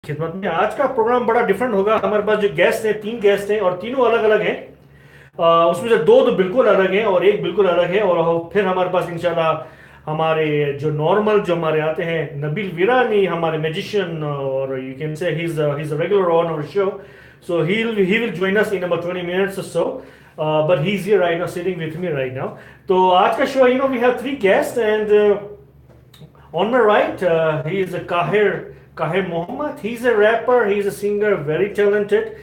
खिदमत में। आज का प्रोग्राम बड़ा डिफरेंट होगा। हमारे पास जो गेस्ट हैं, 3 गेस्ट हैं और तीनों अलग अलग हैं। उसमें से दो तो बिल्कुल अलग हैं और एक बिल्कुल अलग है। और फिर हमारे पास इंशाल्लाह हमारे जो नॉर्मल जो हमारे आते हैं, नबील वीरानी हमारे मैजिशियन, और you can say he is a regular on our show. So he will join us in about 20 minutes or so. But he's here right now, sitting with me right now. So आज का show, we have 3 guests, and on my right, he is a Qaher Mohammed. He's a rapper, he's a singer, very talented,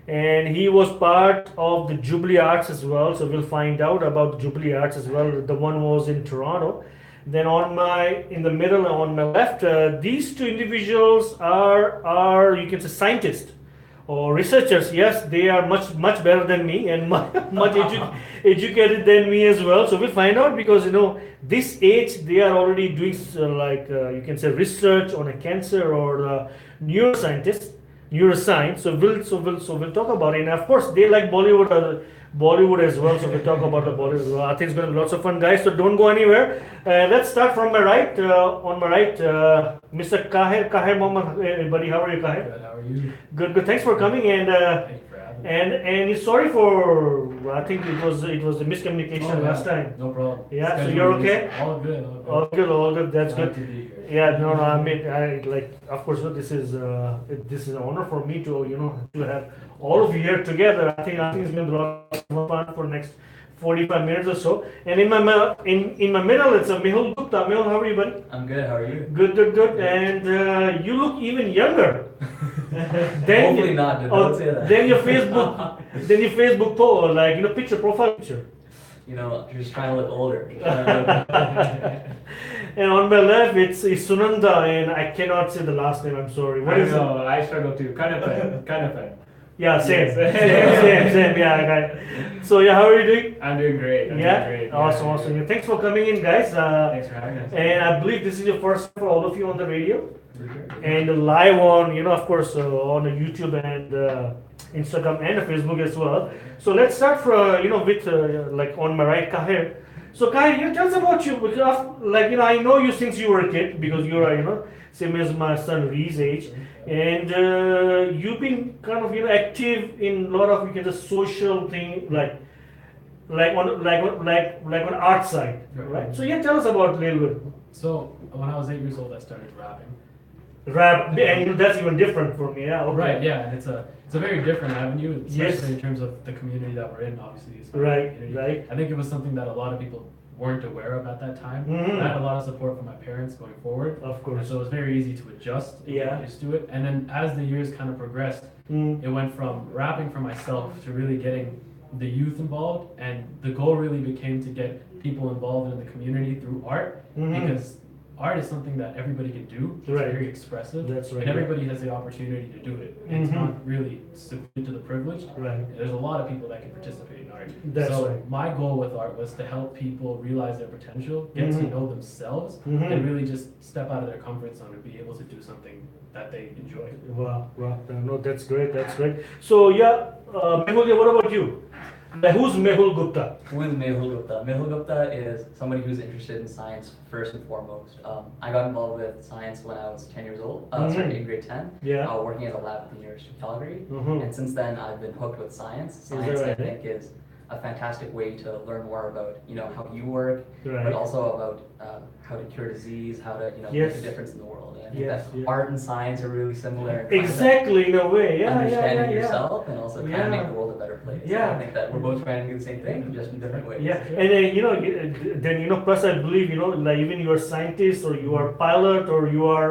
and he was part of the Jubilee Arts as well. So we'll find out about the Jubilee Arts as well. The one was in Toronto. Then in the middle, on my left, these two individuals are you can say scientists or researchers. Yes, they are much better than me and educated than me as well. So we'll find out, because this age they are already doing you can say research on a cancer or neuroscience. So we'll talk about it. And of course they like Bollywood as well. So we'll talk about the Bollywood as well. I think it's going to be lots of fun, guys. So don't go anywhere. Let's start from my right. On my right, Mr. Qaher Mohammed. Hey, buddy, how are you, Qaher? Good, how are you? Good. Thanks for coming. And Thank you for having me. and sorry for, I think it was a miscommunication last time. No problem. Yeah, so Schedule you're is okay? All good, all good. All good. That's Glad good. to be here. Yeah, no. I mean, of course, this is an honor for me to to have all of you here together. I think it's going to be a lot of fun for next 45 minutes or so. And in my middle, it's a Mehul Gupta. Mehul, how are you, buddy? I'm good. How are you? Good. And you look even younger. Hopefully not. Don't say that. Then your Facebook picture profile picture. Just trying to look older. And on my left, it's Sunanda, and I cannot say the last name. I'm sorry. What is it? I struggle too. Kind of fun. Yeah, same. Yes. Same. Yeah, I got it. So how are you doing? I'm doing great. I'm Yeah? doing great. Awesome. Yeah, thanks for coming in, guys. Thanks for having us. And I believe this is your first time for all of you on the radio. For sure. And live on, of course, on YouTube and Instagram and Facebook as well. So let's start with on my right, Qaher. So Qaher, tell us about you, because I know you since you were a kid, because you are same as my son Ree's age, and you've been kind of active in a lot of social thing on art side, right? So tell us about a little bit. So when I was 8 years old, I started rapping. Rap, and that's even different for me. Yeah, okay. Right, yeah, and it's a very different avenue, especially Yes. in terms of the community that we're in, obviously. It's Right, community. right. I think it was something that a lot of people weren't aware of at that time. Mhm. I had a lot of support from my parents going forward. Of And course. so it was very easy to adjust and Yeah. get used to it. And then as the years kind of progressed, Mm. it went from rapping for myself to really getting the youth involved. And the goal really became to get people involved in the community through art, Mhm. because art is something that everybody can do. It's Right. very expressive. That's right. And everybody has the opportunity to do it. And It's Mhm. not really subject to the privileged. Right. There's a lot of people that can participate in art. That's so right. my goal with art was to help people realize their potential, get Mhm. to know themselves, Mhm. and really just step out of their comfort zone and be able to do something that they enjoy. Wow. No, that's great. So Mehul, what about you? Who's Mehul Gupta? Who is Mehul Gupta? Mehul Gupta is somebody who's interested in science first and foremost. I got involved with science when I was 10 years old. Started in grade 10. Yeah. Working at a lab at the University of Calgary. Mhm. And since then, I've been hooked with science. that Science, I right? think, is a fantastic way to learn more about how you work, Right. but also about how to cure disease, how to Yes. make a difference in the world. And I think Yes, that yeah. art and science are really similar. in kind of Exactly, in a way. Yeah. understanding yourself and also kind Yeah. of make the world a better place. Yeah. So I think that we're both trying to do the same thing, just in different ways. Yeah, and then plus I believe like even you are scientist or you are pilot or you are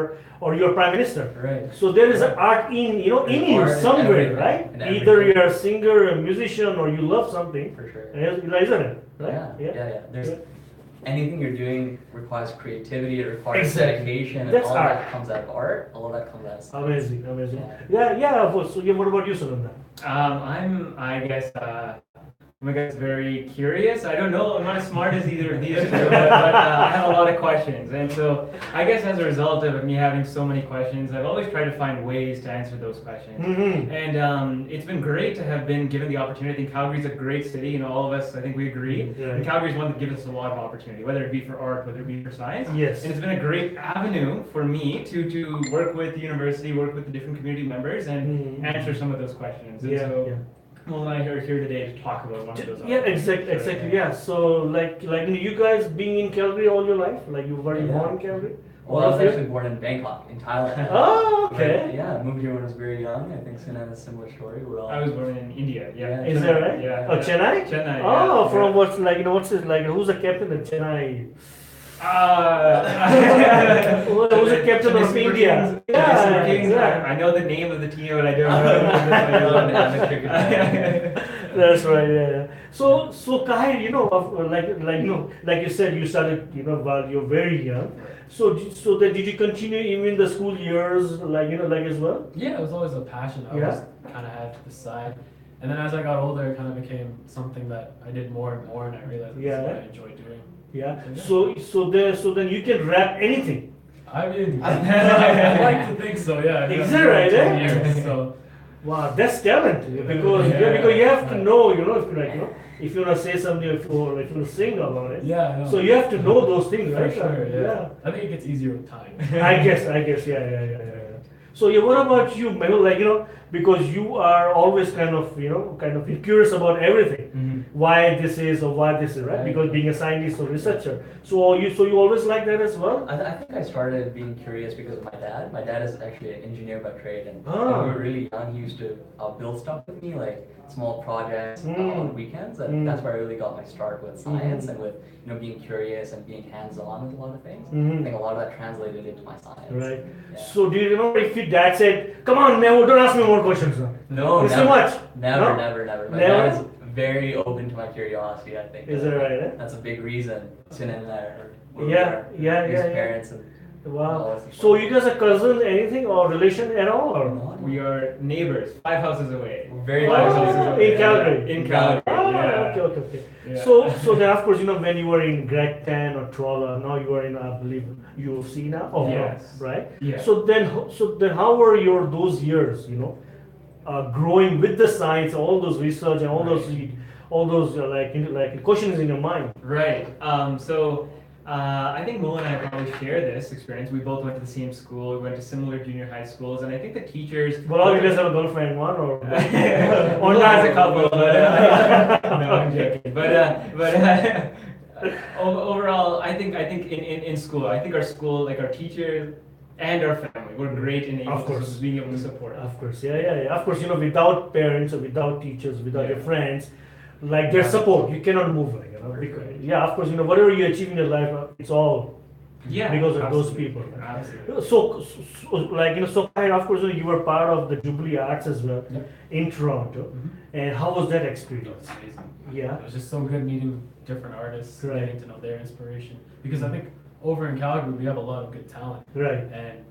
prime minister. Right. So there is an art in in There's you art in somewhere, everything, right? in Either everything. you're a singer, a musician, or you love something. For sure. Isn't it? Right? Yeah. There's anything you're doing requires creativity, it requires Exactly. dedication, and That's all art. that comes out of art. All of that comes out of science. Amazing. Yeah. So what about you, Sunanda? I guess, I'm a guy that's very curious. I don't know, I'm not as smart as either of these two, but I have a lot of questions. And so I guess as a result of me having so many questions, I've always tried to find ways to answer those questions. Mm-hmm. And it's been great to have been given the opportunity. I think Calgary's a great city. You know, all of us, I think we agree. Yeah. And Calgary's one that gives us a lot of opportunity, whether it be for art, whether it be for science. Yes. And it's been a great avenue for me to work with the university, work with the different community members, and answer some of those questions. And so, Well, and I are here today to talk about one of those. Yeah, exactly. Yeah. So, you guys being in Calgary all your life, like you were born in Calgary. Well, I was actually born in Bangkok, in Thailand. Oh, okay. But, yeah, I moved here when I was very young. I think Sin had a similar story. I was born in India. Yeah. Is that right? Yeah. Oh, Chennai. Chennai. Oh, yeah, from what's what's it like? Who's the captain of Chennai? Who's the captain of India? Yeah. Yeah. I know the name of the team, but I don't know. That's right. Yeah. So Qaher, like you said, you started, while you're very young. So did you continue even the school years, as well? Yeah, it was always a passion I always kind of had to the side. And then as I got older, it kind of became something that I did more and more, and I realized this is what I enjoy doing. Yeah. So then you can rap anything. I mean, I like to think so. Yeah. Is that right? 10 years, so. Wow, that's talent. Because you have to know, if you want to say something, if you want to sing about it. Yeah, I know. So you have to know those things, For right? sure, yeah. I think it gets easier with time. I guess, yeah. So what about you, Mehul? Because you are always kind of curious about everything, why this is or why this is, right? Because being a scientist or researcher, so you always like that as well. I think I started being curious because of my dad. My dad is actually an engineer by trade, and when we were really young, he used to build stuff with me, like small projects on weekends, and that's where I really got my start with science and with being curious and being hands-on with a lot of things. I think a lot of that translated into my science. Right. Yeah. So do you remember if your dad said, "Come on, Mehul, don't ask me more questions"? No, It's never, too much. Never, No? never. My Never? dad is very open to my curiosity. I think Is that right? Eh? that's a big reason Sin and I are where we Yeah, are. yeah, His yeah, yeah. parents and Wow. So you guys are cousins, anything or relation at all? Or? We are neighbors, 5 houses away. We're very Oh, close. in Calgary. In Calgary. Oh, Yeah. okay. Yeah. So then of course when you were in grade 10 or 12, now you are in I believe UFC now. Oh, Yes. right. Yeah. So then how were your those years? Growing with the science, all those research and all those questions in your mind. Right. I think Mo and I probably share this experience. We both went to the same school. We went to similar junior high schools, and I think the teachers. Well, all you guys have a girlfriend, one or or not as a couple, but no, I'm joking. But overall, I think in school, I think our school, like our teachers and our family, were great in being able to support us. Of course, yeah. Of course, without parents or without teachers, without your friends, like their support, you cannot move. Because, of course, whatever you achieve in your life, it's all because of those people. Absolutely. So of course, you were part of the Jubilee Arts as well in Toronto. And how was that experience? Amazing. Yeah. It was just so good meeting different artists, Right. getting to know their inspiration. Because I think over in Calgary we have a lot of good talent. Right.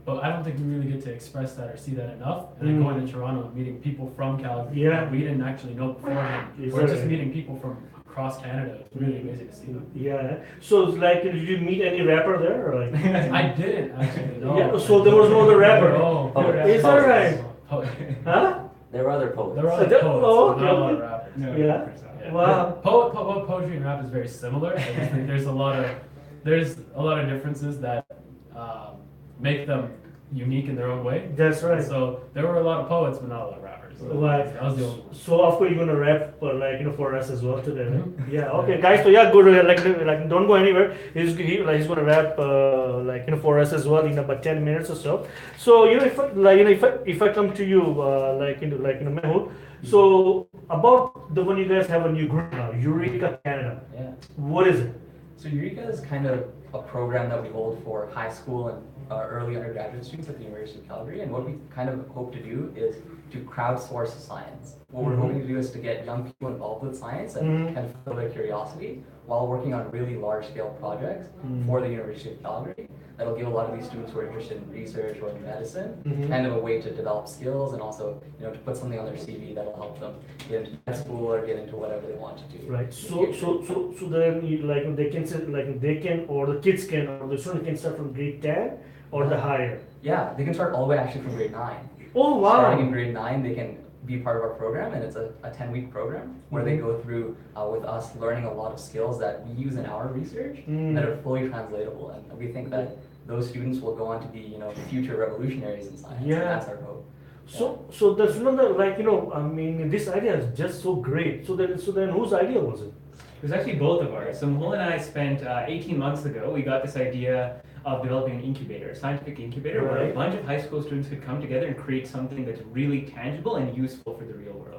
But I don't think we really get to express that or see that enough. And then going to Toronto and meeting people from Calgary that we didn't actually know beforehand. Is Or that just right? meeting people from across Canada. It's really amazing to see them. Yeah. So did you meet any rapper there? Or I didn't actually know. Yeah, so there was no other rapper. No. Is that right? Huh? There were other poets. There are other there- poets, oh, but not a lot okay. of rappers. No, Yeah. 100%. Wow. Poetry and rap is very similar. I just think there's a lot of differences that make them unique in their own way. That's right. So there were a lot of poets, but not a lot of rappers. So Right. that was the only one. So of course you're gonna rap for us as well today, right? Yeah. Okay, guys. So good. Like don't go anywhere. He's gonna rap for us as well in about 10 minutes or so. So if I come to you Mehul, so about the one you guys have a new group now, Youreka Canada. Yeah. What is it? So Youreka is kind of a program that we hold for high school and early undergraduate students at the University of Calgary. And what we kind of hope to do is to crowdsource science. What we're hoping to do is to get young people involved with science and kind of fulfill their curiosity while working on really large-scale projects for the University of Calgary. That'll give a lot of these students who are interested in research or in medicine kind of a way to develop skills and also, you know, to put something on their CV that'll help them get into med school or get into whatever they want to do. Right. So then like they can they can, or the kids can, or the student can start from grade 10 or the higher. Yeah, they can start all the way actually from grade 9. Oh wow. Starting in grade 9, they can be part of our program, and it's a 10-week program where they go through with us learning a lot of skills that we use in our research that are fully translatable, and we think that those students will go on to be, you know, future revolutionaries in science. Yeah. And that's our hope. So there's another, like, you know, I mean, this idea is just so great. So then whose idea was it? It was actually both of ours. So Mehul and I spent 18 months ago, we got this idea of developing an incubator, a scientific incubator, where a bunch of high school students could come together and create something that's really tangible and useful for the real world.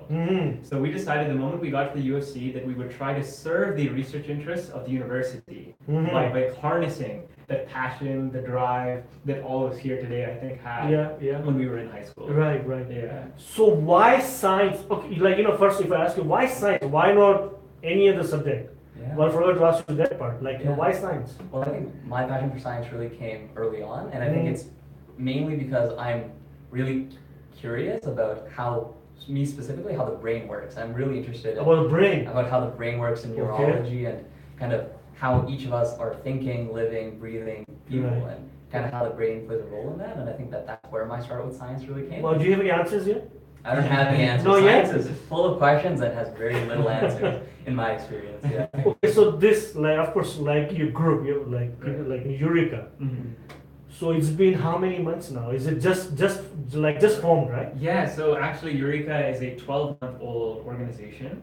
So we decided the moment we got to the U of C that we would try to serve the research interests of the university by harnessing that passion, the drive that all of us here today, I think, had when we were in high school. Right. Yeah. So why science? Okay, like, you know, first if I ask you why science, why not any other subject? Yeah. Well, I forgot to ask you that part. Like, you know, why science? Well, I think my passion for science really came early on, and I think it's mainly because I'm really curious about how, me specifically, how the brain works. I'm really interested About the brain. about how the brain works in neurology and kind of how each of us are thinking, living, breathing people, and kind of how the brain plays a role in that. And I think that that's where my start with science really came. Well, do you have any answers yet? I don't have any answers. No, Science yet? is full of questions and has very little answers in my experience. Yeah. Okay, so this, like, of course, like your group, you like Youreka. So it's been how many months now? Is it just formed, right? Yeah, so actually Youreka is a 12-month-old organization.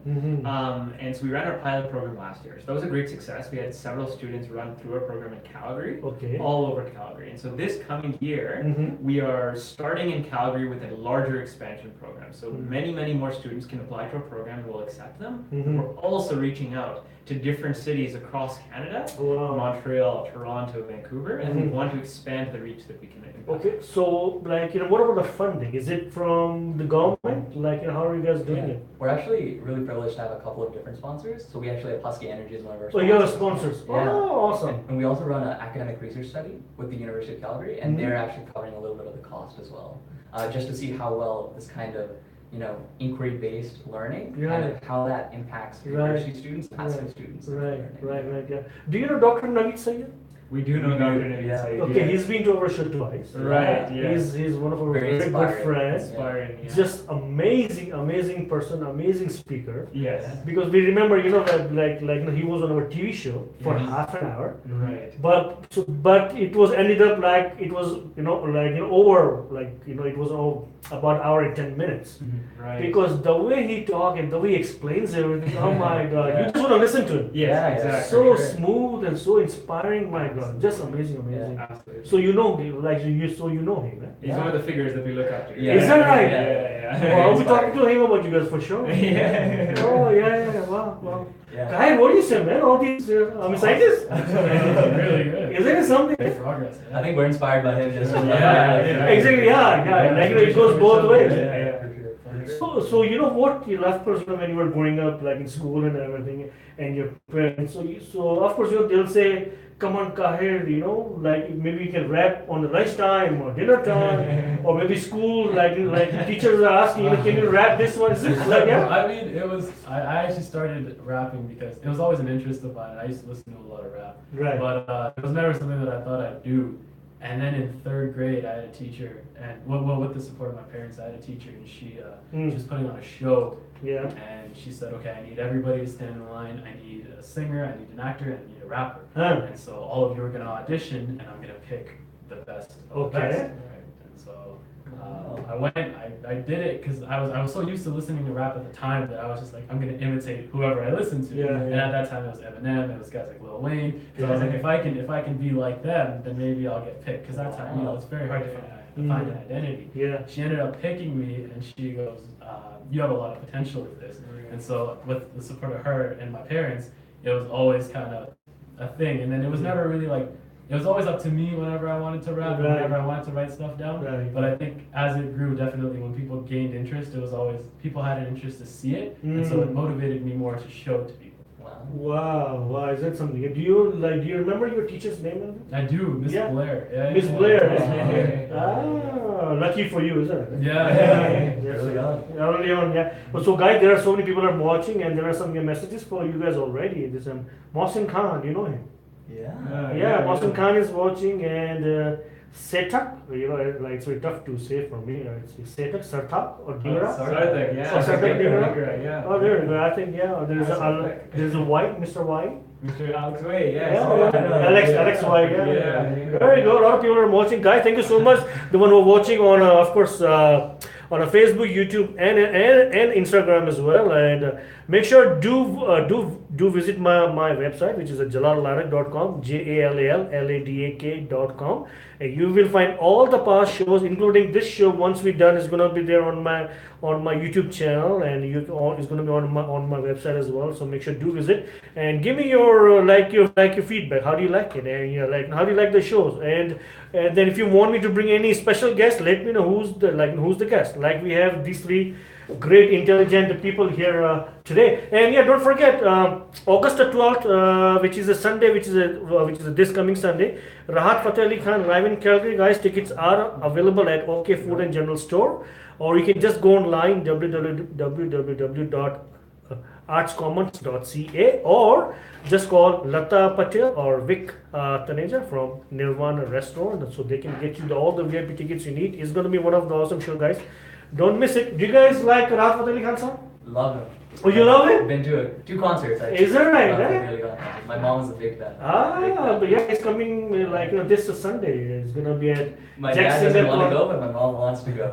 And so we ran our pilot program last year. So that was a great success. We had several students run through our program in Calgary, all over Calgary. And so this coming year, we are starting in Calgary with a larger expansion program. So many more students can apply to our program and we'll accept them. We're also reaching out to different cities across Canada, Montreal, Toronto, Vancouver, and we want to expand the reach that we can impact. Okay, so, like, you know, what about the funding? Is it from the government? Like, you know, how are you guys doing it? We're actually really privileged to have a couple of different sponsors. So we actually have Husky Energy as one of our Oh, sponsors. you're sponsors. Yeah. Oh, awesome. And we also run an academic research study with the University of Calgary, and they're actually covering a little bit of the cost as well, just to see how well this kind of, you know, inquiry-based learning, kind of how that impacts university students, passive students. Right, yeah. Do you know Dr. Navit Sayed? We do know Dr. Navit Sayed. Okay, he's been to our show twice. Right, yeah. He's one of our Very very good inspiring. friends. Inspiring, yeah. Just amazing person, amazing speaker. Yes. Because we remember, you know, that like you know, he was on our TV show for half an hour. Right. But it was ended up like it was, you know, over, like, you know, it was all about an hour and 10 minutes. Right. Because the way he talks and the way he explains everything, oh my God, you just want to listen to him. Yeah, exactly. So smooth and so inspiring, my God, just amazing. Absolutely. So you know him, like you know him, right? He's one of the figures that we look up to. Yeah. Is that right? Yeah. Well, I'll be talking to him about you guys for sure. Yeah. Oh yeah, wow. Yeah. Qaher, what do you say, man? All these, I'm excited. Really good. Isn't it something? Great progress. Yeah. I think we're inspired by him just Exactly, yeah. Like, you know, it goes both ways. Yeah, for sure. So you know what you left person when you were growing up, like in school and everything, and your parents. So of course, you know, they'll say, "Come on, Qaher, you know, like maybe you can rap on the lunchtime or dinner time, or maybe school, like teachers are asking, you know, can you rap this one?" Is it like yeah? I mean, it was. I actually started rapping because it was always an interest of mine. I used to listen to a lot of rap, Right. but it was never something that I thought I'd do. And then in third grade, I had a teacher, and well, with the support of my parents, I had a teacher, and she was putting on a show. Yeah. And she said, okay, I need everybody to stand in line. I need a singer, I need an actor, and I need a rapper. And so all of you are going to audition, and I'm going to pick the best of the best. Right? And so I went, I did it because I was so used to listening to rap at the time that I was just like, I'm going to imitate whoever I listen to. Yeah. And at that time, it was Eminem, it was guys like Lil Wayne. So I was like, if I can be like them, then maybe I'll get picked. Because that time, you know, it's very hard to find an identity. Yeah. She ended up picking me, and she goes, you have a lot of potential with this. And so with the support of her and my parents, it was always kind of a thing. And then it was never really like it was always up to me whenever I wanted to rap, and Right. whenever I wanted to write stuff down. Right. But I think as it grew, definitely when people gained interest, it was always people had an interest to see it, and so it motivated me more to show it to people. Wow. Wow, is that something? Do you remember your teacher's name? I do, Miss Yeah. Blair. Yeah, Miss yeah. Blair. Ah, lucky for you, isn't it? Yeah. Yes. Early on. Early on, yeah. Well, so guys, there are so many people are watching, and there are some messages for you guys already. There's Mohsin Khan, you know him? Yeah. Yeah, Mohsin Khan is watching, and Setak, like it's very tough to say for me. It's Setak, Sarthak, or Dira. Sarthak, yeah. Oh, Sarthak Dira. Yeah. Oh, there you go. I think there's Sarthak. there's a White, Mr. White. Mr. Alex Way, yes. Yeah, Alex White. Yeah. Yeah. Very good. A lot of people are watching. Guys, thank you so much. The one who are watching on, of course, on a Facebook, YouTube, and Instagram as well. And make sure do visit my website, which is jalalladak.com, JALALLADAK.com. And you will find all the past shows, including this show. Once we're done, is going to be there on my YouTube channel, and it's going to be on my website as well. So make sure do visit and give me your feedback. How do you like it? And how do you like the shows? And then if you want me to bring any special guest, let me know who's the guest. Like we have these three great intelligent people here today. And yeah, don't forget August the 12th, which is a Sunday, which is this coming Sunday. Rahat Fateh Ali Khan live in Calgary. Guys, tickets are available at OK Food and General Store, or you can just go online www.artscommons.ca, or just call Lata Patel or Vic Taneja from Nirvana Restaurant, so they can get you all the VIP tickets you need. It's going to be one of the awesome shows, guys. Don't miss it. Do you guys like Rahat Fateh Ali Khan song? Love him. Oh, you love it? Been to two concerts. Actually. Is that right? Love Eh? it, really got it. My mom is a big fan. Big Ah, fan. but yeah, it's coming this Sunday. It's gonna be at My Jackson dad doesn't want to Airport. go, but my mom wants to go.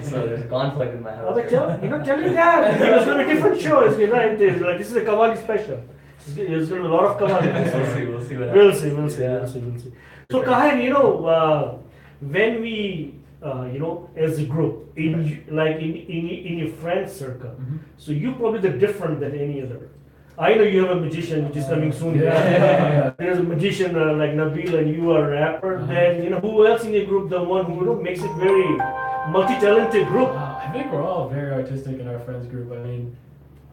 So there's a conflict in my house. Oh, but tell me that. It's gonna be different shows, right? This is a Qawwali special. There's gonna be a lot of Qawwali. We'll see what We'll happens. see. Yeah. So Qaher, when we as a group in your friend circle, so you probably the different than any other. I know you have a magician which is coming soon. Yeah. There's a magician like Nabil, and you are a rapper. Then who else in your group? The one who makes it very multi-talented group. I think we're all very artistic in our friends group. I mean,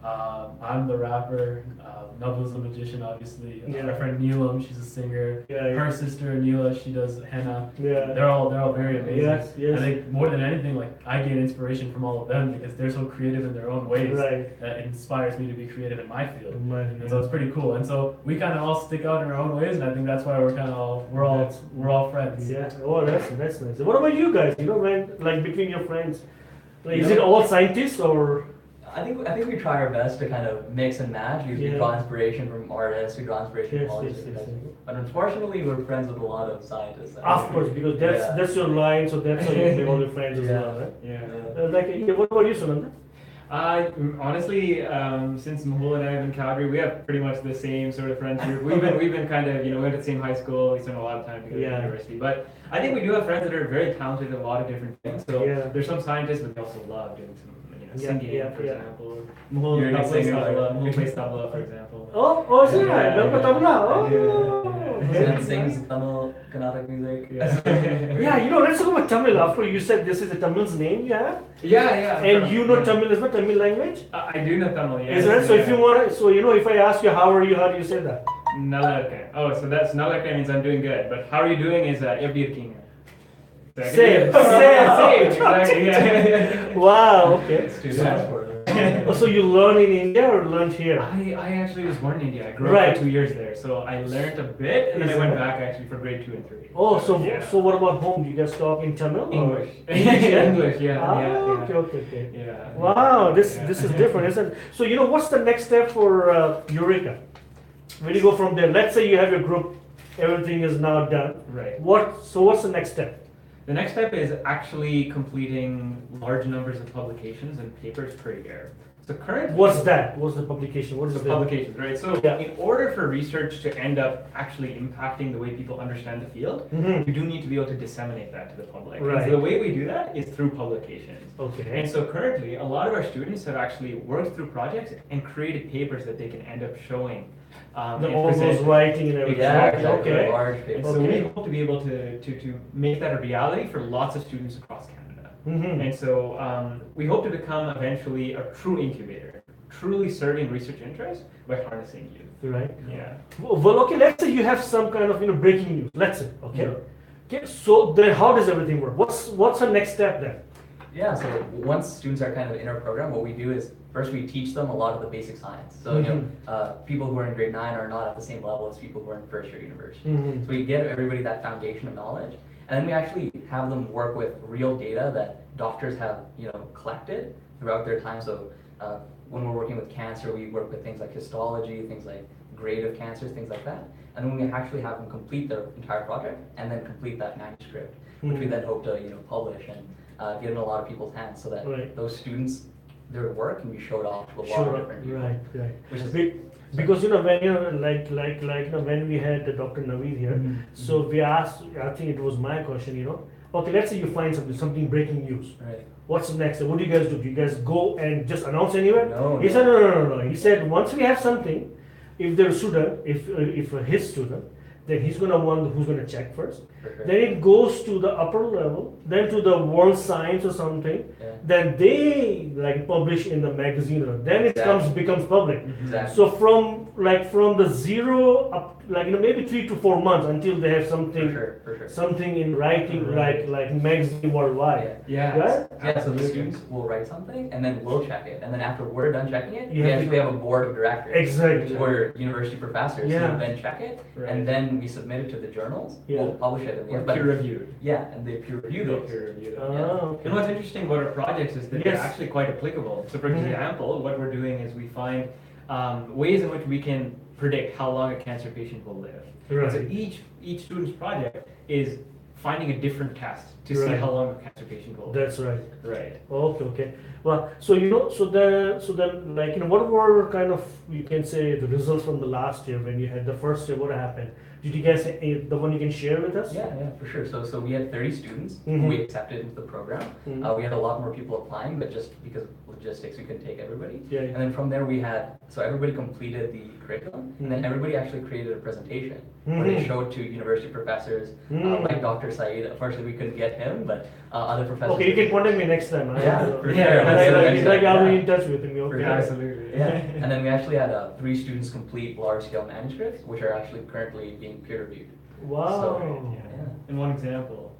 I'm the rapper. Nabil's the magician, obviously. Yeah. My friend Neelam, she's a singer. Yeah, yeah. Her sister Neela, she does henna. Yeah. They're all very amazing. Yes, yes. I think more than anything, like I get inspiration from all of them because they're so creative in their own ways. Right. That inspires me to be creative in my field. Right. And so it's pretty cool. And so we kind of all stick out in our own ways, and I think that's why we're all friends. Yeah. Oh, that's nice. What about you guys? When between your friends, is it all scientists or? I think we try our best to kind of mix and match. We Yeah. draw inspiration from artists, we draw inspiration Yes, from all yes, these yes, different yes. things. But unfortunately, we're friends with a lot of scientists. Of course, because Yeah. that's your line, so that's how you make all your friends as Yeah. well, right? Yeah. What about you, Sunanda? Honestly, since Mahul and I have in Calgary, we have pretty much the same sort of friends group. We've been kind of, we went to the same high school. We spent a lot of time together Yeah. at university. But I think we do have friends that are very talented in a lot of different things. So Yeah. there's some scientists, but they also love doing some, Yeah, singing, yeah, for yeah. example. Mahul You're a good plays singer, tabla. right? Mahul plays tabla, for example. Oh, is it right? Yeah, Dalpa yeah. tabla. I do. Oh. And sings Tamil Carnatic music. Yeah, let's talk about Tamil. After you said this is a Tamil's name, yeah? Yeah. And you know Tamil is what Tamil language? I do know Tamil, yes. Is that so? Yeah. If you want to, if I ask you how are you, how do you say that? Nalla irukken. Oh, so that's Nalla irukken means I'm doing good. But how are you doing is எப்படி இருக்கீங்க? Same. Exactly. Yeah. Wow. Okay. It's too much for them. Oh, so you learn in India or learned here? I actually was born in India. I grew Right. up for 2 years there, so I learned a bit, and then I went Is that- back actually for grade 2 and 3. Oh, so Yeah. so what about home? Do you guys talk in Tamil? or- English. English, yeah, Ah, yeah. okay. Yeah. Wow, this Yeah. this is different, isn't it? So what's the next step for Youreka? Where do you go from there? Let's say you have your group, everything is now done. Right. What's the next step? The next step is actually completing large numbers of publications and papers per year. So currently, What's that? What's the publication? What is the the publications, right? So Yeah. in order for research to end up actually impacting the way people understand the field, Mhm. you do need to be able to disseminate that to the public. And Right. so the way we do that is through publications. Okay. And so currently, a lot of our students have actually worked through projects and created papers that they can end up showing. The and all those present. writing and everything. Yeah, Exactly. exactly. Okay. Large paper. And so Okay. we hope to be able to make that a reality for lots of students across Canada. Mhm. And so we hope to become eventually a true incubator, truly serving research interests by harnessing youth. Right. Yeah. Well, okay. Let's say you have some kind of breaking news. Let's say. Okay. Yeah. Okay. So then, how does everything work? What's the next step then? Yeah, so once students are kind of in our program, what we do is first we teach them a lot of the basic science. So people who are in grade 9 are not at the same level as people who are in first year university. Mhm. So we give everybody that foundation of knowledge, and then we actually have them work with real data that doctors have collected throughout their time. So when we're working with cancer, we work with things like histology, things like grade of cancers, things like that. And then we actually have them complete their entire project and then complete that manuscript, which we then hope to publish and get in a lot of people's hands so that Right. those students, their work can be showed off to a lot Sure. of different people. Right. Which is Because when when we had Dr. Naveed here, Mhm. so we asked. I think it was my question. Okay, let's say you find something breaking news. right. What's next? What do you guys do? Do you guys go and just announce anywhere? No, He no. said no. He said once we have something, if their student, if his student, then he's gonna one who's gonna check first. For sure. Then it goes to the upper level, then to the World Science or something. Yeah. Then they publish in the magazine, or then it Exactly. becomes public. Exactly. So from the zero up, maybe 3 to 4 months until they have something For sure. something in writing, like magazine worldwide. Yeah. Right? Yeah, so the students will write something and then we'll check it. And then after we're done checking it, You we have to- actually have a board of directors. Exactly. Or university professors Yeah. who then check it, Right. and then we submit it to the journals. Yeah. We'll publish it. Or But- peer reviewed. Yeah, and they peer review They those. peer reviewed. Ah, okay. And what's interesting about our projects is that Yes. they're actually quite applicable. So for Mhm. example, what we're doing is we find ways in which we can predict how long a cancer patient will live. Right. So each student's project is finding a different test to see Right. how long a cancer patient will live. That's right. Right. Okay. Well, so what were kind of, you can say, the results from the last year when you had the first year? What happened? Did you guys the one you can share with us? Yeah, for sure. So we had 30 students Mhm. who we accepted into the program. Mhm. We had a lot more people applying, but just because of logistics, we couldn't take everybody. Yeah. And then from there, so everybody completed the curriculum, and then Mhm. everybody actually created a presentation where they Mhm. showed to university professors, Mhm. like Dr. Saeed. Unfortunately, we couldn't get him, but other professors. Okay, you can contact me next time. Yeah, for Yeah, sure. that's I'll be Yeah. in touch with him. Okay. sure. Absolutely. Yeah, and then we actually had 3 students complete large-scale manuscripts, which are actually currently being peer-reviewed. Wow. So, Yeah. And one example.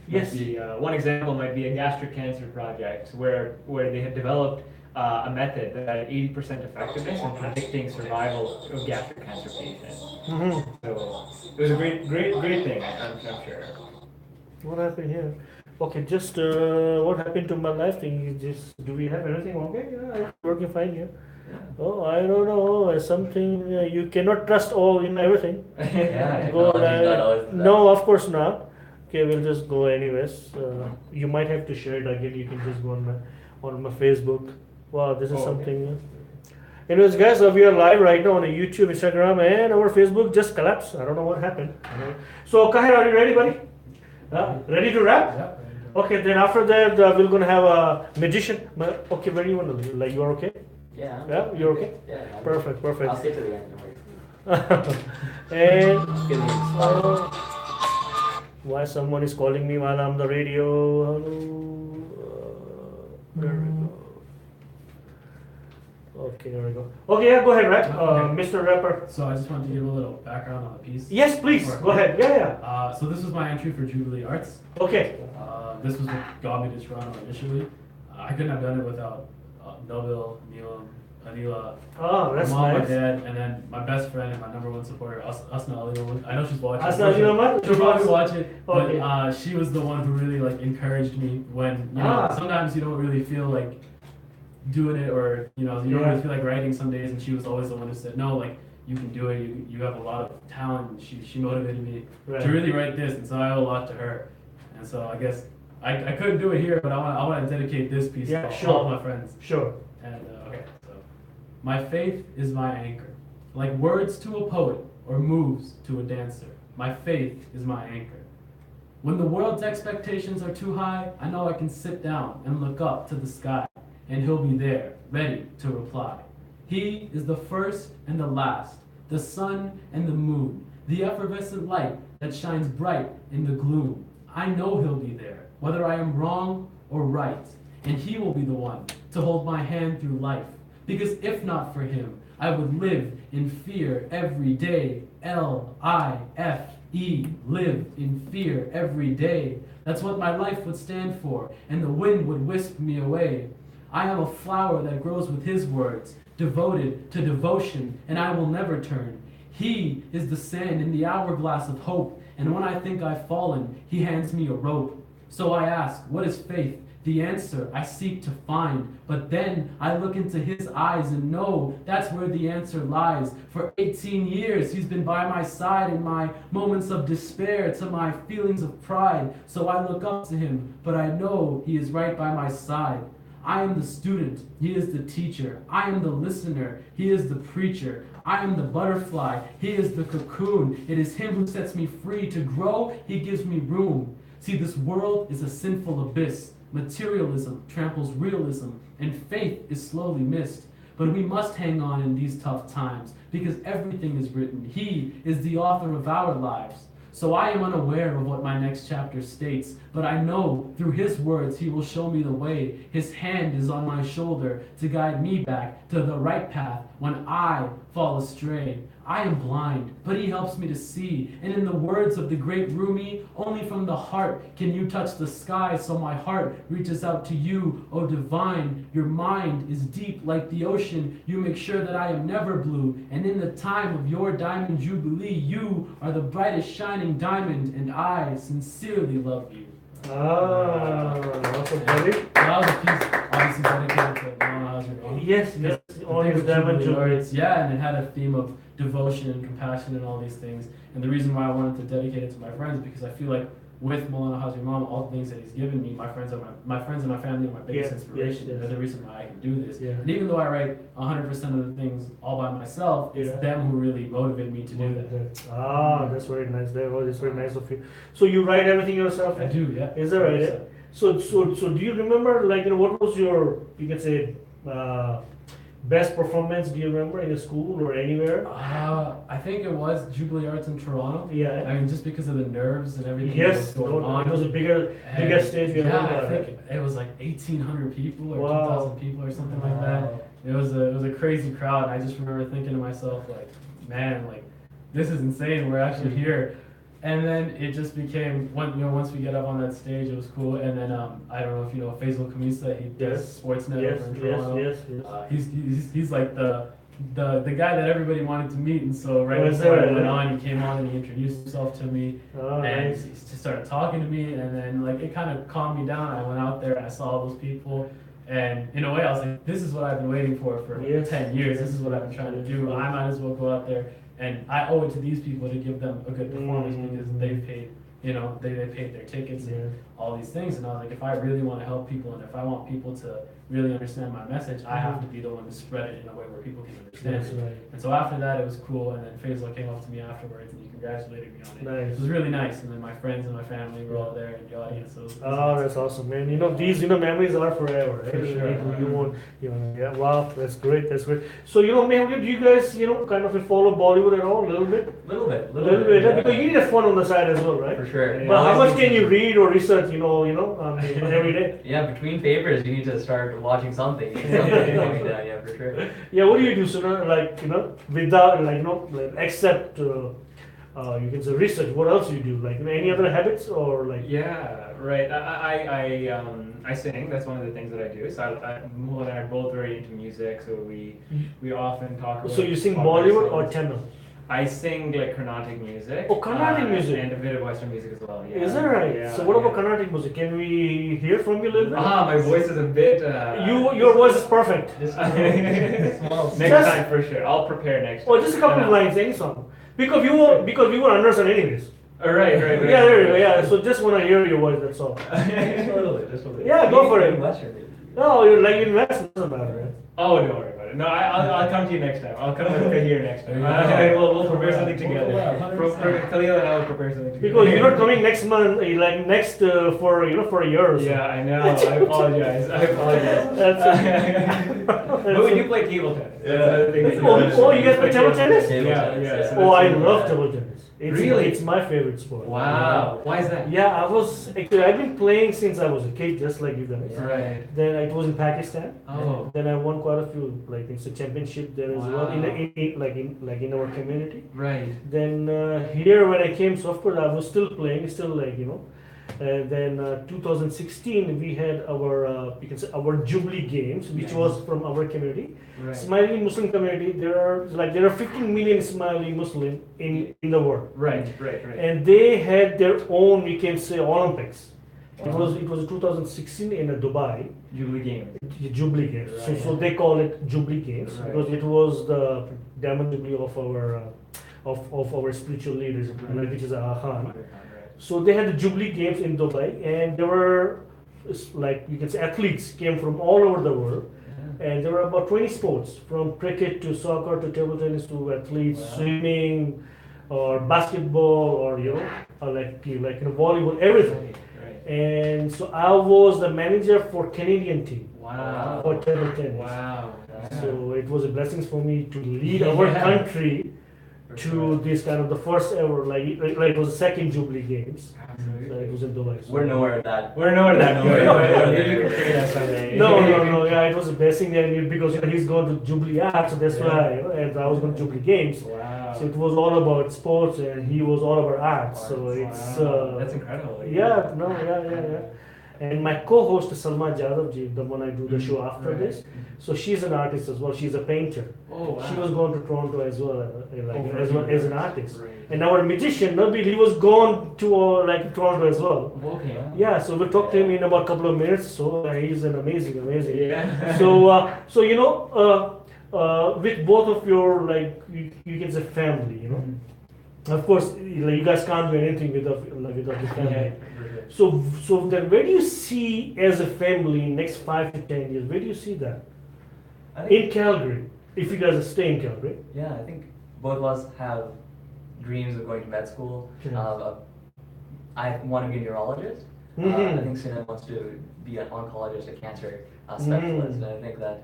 Yes. One example might be a gastric cancer project where they had developed a method that had 80% effectiveness in predicting survival of gastric cancer patients. Mhm. So it was a great thing, I'm sure. What happened here? Okay, just what happened to my live thing? Do we have anything? Okay, yeah, it's working fine here. Oh, I don't know. Something you cannot trust all in everything. Yeah, Go technology is not always the best. no, of course not. Okay, we'll just go anyways. You might have to share it again. You can just go on my Facebook. Wow, this is Oh, okay. something. Anyways, guys, we are live right now on YouTube, Instagram, and our Facebook just collapsed. I don't know what happened. So, Qaher, are you ready, buddy? Ready to wrap? Yeah. Okay, then after that, we're gonna have a magician. Okay, where do you want to? Like, you are okay? Yeah. Yeah, you're okay. Yeah. Perfect. I'll stay to the end. Don't worry. And Just give me a smile. why someone is calling me while I'm on the radio? Hello. There we go. Okay, there we go. Okay, yeah, go ahead, rap. Mr. Rapper. So I just wanted to give a little background on the piece. Yes, please. Go ahead. Yeah. So this was my entry for Jubilee Arts. Okay. This was what got me to Toronto initially. I couldn't have done it without Nabil, Neelam, Anila, Oh, that's my mom, my nice. dad, and then my best friend and my number one supporter, Asna Alila. I know she's watching. Asna Alila, She'll probably watch it. Okay. But she was the one who really encouraged me when sometimes you don't really feel like doing it, or you don't really feel like writing some days, and she was always the one who said, no, you can do it, you have a lot of talent. She motivated me Right. to really write this, and so I owe a lot to her. And so I guess I couldn't do it here, but I want to dedicate this piece Yeah, to sure. all of my friends. Sure. And okay, so my faith is my anchor, like words to a poet or moves to a dancer. My faith is my anchor. When the world's expectations are too high, I know I can sit down and look up to the sky, and he'll be there, ready to reply. He is the first and the last, the sun and the moon, the effervescent light that shines bright in the gloom. I know he'll be there, whether I am wrong or right, and he will be the one to hold my hand through life. Because if not for him, I would live in fear every day. L-I-F-E, live in fear every day. That's what my life would stand for, and the wind would whisk me away. I am a flower that grows with his words, devoted to devotion, and I will never turn. He is the sand in the hourglass of hope, and when I think I've fallen, he hands me a rope. So I ask, what is faith? The answer I seek to find, but then I look into his eyes and know that's where the answer lies. For 18 years he's been by my side in my moments of despair to my feelings of pride. So I look up to him, but I know he is right by my side. I am the student, he is the teacher. I am the listener, he is the preacher. I am the butterfly, he is the cocoon. It is him who sets me free to grow, he gives me room. See, this world is a sinful abyss. Materialism tramples realism, and faith is slowly missed. But we must hang on in these tough times, because everything is written. He is the author of our lives. So I am unaware of what my next chapter states, but I know through his words he will show me the way. His hand is on my shoulder to guide me back to the right path when I fall astray. I am blind, but he helps me to see. And in the words of the great Rumi, only from the heart can you touch the sky, so my heart reaches out to you, O divine. Your mind is deep like the ocean. You make sure that I am never blue. And in the time of your diamond jubilee, you are the brightest shining diamond, and I sincerely love you. Awesome, buddy. That was a piece obviously dedicated to Jalal. Yes, yes, all things his of diamond Jubilee jewelry. Arts. Yeah, and it had a theme of devotion and compassion and all these things. And the reason why I wanted to dedicate it to my friends is because I feel like with Maulana Hazrat Imam, all the things that he's given me, my friends and my family are my biggest Yes, inspiration. yes. They're the reason why I can do this. Yeah. And even though I write 100% of the things all by myself, it's Yeah. them who really motivate me to do that. That's very nice. That's very nice of you. So you write everything yourself? I do, yeah. Is that right? Eh? So do you remember, like, what was your, you can say, best performance? Do you remember in a school or anywhere? I think it was Jubilee Arts in Toronto. Yeah. I mean, just because of the nerves and everything Yes, that was going on. it was a bigger stage. Yeah, I ever had, think it was like 1,800 people or Wow. 2,000 people or something like that. It was a crazy crowd. I just remember thinking to myself, like, man, like, this is insane. We're actually here. And then it just became, once we get up on that stage, it was cool. And then I don't know if you know Faisal Kamisa, he does Yes. Sportsnet Yes, over in yes, Toronto. yes. He's like the guy that everybody wanted to meet, and so right Oh, is before that I right? went on, he came on and he introduced himself to me, Oh, and nice. he just started talking to me, and then like it kind of calmed me down. I went out there and I saw all those people, and in a way I was like, this is what I've been waiting for Yes. 10 years. This is what I've been trying to do. I might as well go out there, and I owe it to these people to give them a good performance because they've paid. They paid their tickets and all these things, and I was like, if I really want to help people, and if I want people to really understand my message, I have to be the one to spread it in a way where people can understand That's it. right. And so after that, it was cool, and then Faisal came up to me afterwards, and he congratulated me on it. Nice. It was really nice, and then my friends and my family were all there in the audience, so it was Oh, that's awesome, man. These memories are forever. Right? For sure. You won't, yeah. Wow, that's great. That's great. So do you guys, kind of follow Bollywood at all? A little bit. Little bit. Yeah. Because you need a fun on the side as well, right? For sure. But how much can you read or research? Every day. Yeah, between papers, you need to start watching something. You need something going down, yeah, for sure. Yeah. What do you do, sir? Without except you can say research. What else do you do? Like any other habits or like? Yeah, right. I sing. That's one of the things that I do. So Mula and I are both very into music. So we often talk about. So you sing about Bollywood or songs. Tamil? I sing like Carnatic music. Oh, Carnatic music. And a bit of Western music as well. Yeah. Is that right? Yeah, So what about yeah. Carnatic music? Can we hear from you a little bit? My voice is a bit. Your voice is perfect. Just Next Just- time for sure. I'll prepare next. Or just a couple of lines, any song. Because we won't understand anyways. Right. Yeah, there you go. Yeah, so just want to hear your voice. That's all. Totally. Yeah, go for it. Western. No, you like investment doesn't matter, right? Oh, don't worry about it. No, I'll come to you next time. I'll come with here next time. We'll prepare something together. Khalil and I will prepare something together. Because you're not coming next month, like next for for a year or so. Yeah, I know. I apologize. That's But we do play table tennis. Oh, you guys play table tennis? Yeah. So Oh, I that's- love table tennis. Really? It's my favorite sport. Wow. Why is that? Yeah, I've been playing since I was a kid, just like you guys. Right. Then it was in Pakistan. Oh. Then I won quite a few, like it's a championship there as well, Wow. in our community. Right. Then here when I came, so of course I was still playing, then 2016 we had our you can say our Jubilee Games, which Nice. was from our community, Right. Ismaili Muslim community. There are 15 million Ismaili Muslim in the world, Right. and they had their own, we can say, Olympics. It was 2016 in Dubai. Jubilee Games. Jubilee Games. Right. So they call it Jubilee Games Right. because it was the diamond jubilee of our of our spiritual leaders, which is Khan. Right. So they had the Jubilee Games in Dubai, and there were like you can say athletes came from all over the world, and there were about 20 sports from cricket to soccer to table tennis to athletes, Wow. swimming, or basketball, or volleyball, everything. Right. And so I was the manager for Canadian team Wow. for table tennis. Wow. So it was a blessing for me to lead our Yeah. country to this kind of the first ever, like it was the second Jubilee Games. So it was in Dubai. So- We're nowhere at that. We're nowhere that We're nowhere Maybe you there. can figure that someday. No, yeah, it was a blessing and because he's going to Jubilee Arts, so that's Yeah. why, and I was going to Jubilee Games. Wow. So it was all about sports and he was all about arts. So it's That's incredible. yeah. And my co-host Salma Jadavji, the one I do the show after Right. this, so she's an artist as well. She's a painter. Oh wow. She was going to Toronto as well, Oh, as well as an artist. Right. And our magician Nabil, he was gone to Toronto as well. Okay. Yeah, so we'll talk to him in about a couple of minutes. So he's an amazing. Yeah. So with both of your you can say family, Of course, you guys can't do anything without your family. So then, where do you see as a family in next 5 to 10 years? Where do you see that I think, in Calgary? If you guys stay in Calgary, yeah, I think both of us have dreams of going to med school. Yeah. I want to be a neurologist. Mhm. I think Sina wants to be an oncologist, a cancer specialist, and I think that,